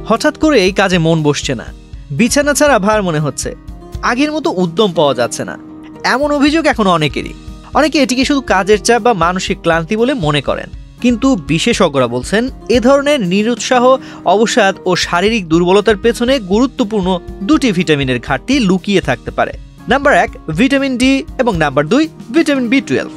হঠাৎ করে এই কাজে মন বসছে না, বিছানা ছাড়া ভার মনে হচ্ছে, আগের মতো উদ্যম পাওয়া যাচ্ছে না, এমন অভিযোগ এখন অনেকেরই। অনেকে এটিকে শুধু কাজের চাপ বা মানসিক ক্লান্তি বলে মনে করেন, কিন্তু বিশেষজ্ঞরা বলছেন এ ধরনের নিরুৎসাহ, অবসাদ ও শারীরিক দুর্বলতার পেছনে গুরুত্বপূর্ণ দুটি ভিটামিনের ঘাটতি লুকিয়ে থাকতে পারে। নাম্বার 1 ভিটামিন ডি এবং নাম্বার 2 ভিটামিন বি12।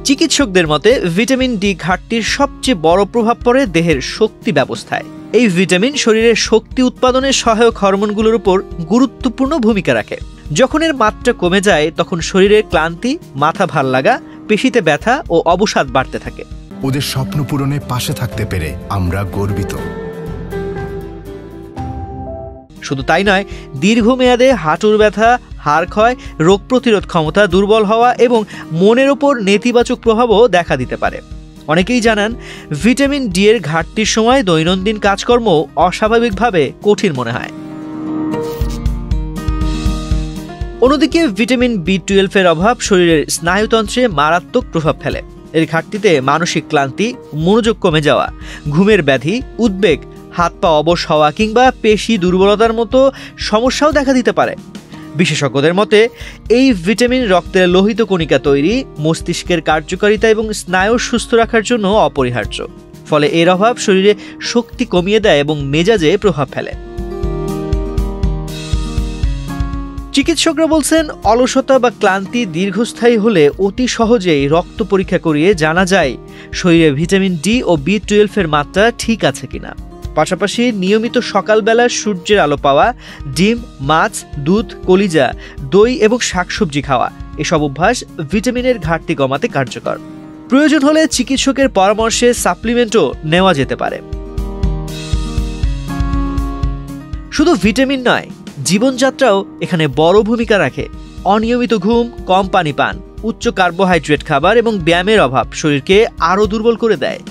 চিকিৎসকদের মতে ভিটামিন ডি ঘাটতির সবচেয়ে বড় প্রভাব পড়ে দেহের শক্তি ব্যবস্থায়। এই ভিটামিন শরীরের শক্তি উৎপাদনে সহায়ক হরমোনগুলোর উপর গুরুত্বপূর্ণ ভূমিকা রাখে। যখন এর মাত্রা কমে যায় তখন শরীরের ক্লান্তি, মাথা ভাল লাগা, পেশিতে ব্যথা ও অবসাদ বাড়তে থাকে। ওদের স্বপ্ন পূরণে পাশে থাকতে পেরে আমরা গর্বিত। শুধু তাই নয়, দীর্ঘমেয়াদে হাঁটুর ব্যথা, হাড় ক্ষয়, রোগ প্রতিরোধ ক্ষমতা দুর্বল হওয়া এবং মনের ওপর নেতিবাচক প্রভাবও দেখা দিতে পারে। অনেকেই জানান ভিটামিন ডি এর ঘাটতির সময় দৈনন্দিন কাজকর্ম অস্বাভাবিকভাবে কঠিন মনে হয়। অন্যদিকে ভিটামিন বি12 এর অভাব শরীরের স্নায়ুতন্ত্রে মারাত্মক প্রভাব ফেলে। এর ঘাটতিতে মানসিক ক্লান্তি, মনোযোগ কমে যাওয়া, ঘুমের ব্যাধি, উদ্বেগ, হাত পা অবশ হওয়া কিংবা পেশি দুর্বলতার মতো সমস্যাও দেখা দিতে পারে। বিশেষজ্ঞদের মতে এই ভিটামিন রক্তের লোহিত কণিকা তৈরি, মস্তিষ্কের কার্যকারিতা এবং স্নায়ু সুস্থ রাখার জন্য অপরিহার্য। ফলে এর অভাব শরীরে শক্তি কমিয়ে দেয় এবং মেজাজে প্রভাব ফেলে। চিকিৎসকরা বলছেন অলসতা বা ক্লান্তি দীর্ঘস্থায়ী হলে অতি সহজেই রক্ত পরীক্ষা করিয়ে জানা যায় শরীরে ভিটামিন ডি ও বি12 এর মাত্রা ঠিক আছে কিনা। পাশাপাশি নিয়মিত সকালবেলা সূর্যের আলো পাওয়া, ডিম, মাছ, দুধ, কলিজা, দই এবং শাকসবজি খাওয়া এসব অভ্যাস ভিটামিনের ঘাটতি কমাতে কার্যকর। প্রয়োজন হলে চিকিৎসকের পরামর্শে সাপ্লিমেন্টও নেওয়া যেতে পারে। শুধু ভিটামিন নয়, জীবনযাত্রাও এখানে বড় ভূমিকা রাখে। অনিয়মিত ঘুম, কম পানি পান, উচ্চ কার্বোহাইড্রেট খাবার এবং ব্যায়ামের অভাব শরীরকে আরও দুর্বল করে দেয়।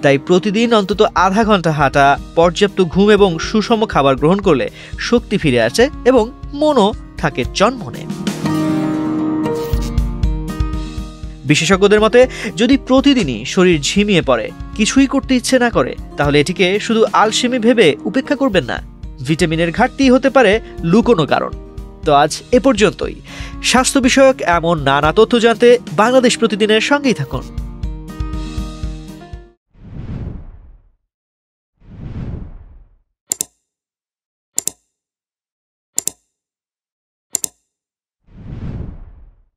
তাই প্রতিদিন অন্তত আধা ঘন্টা হাঁটা, পর্যাপ্ত ঘুম এবং সুষম খাবার গ্রহণ করলে শক্তি ফিরে আসে এবং মনও থাকে চনমনে। বিশেষজ্ঞদের মতে যদি প্রতিদিনই শরীর ঝিমিয়ে পড়ে, কিছুই করতে ইচ্ছে না করে, তাহলে এটিকে শুধু আলসেমি ভেবে উপেক্ষা করবেন না। ভিটামিনের ঘাটতি হতে পারে লুকোনো কারণ। তো আজ এ পর্যন্তই। স্বাস্থ্য বিষয়ক এমন নানা তথ্য জানতে বাংলাদেশ প্রতিদিনের সঙ্গেই থাকুন।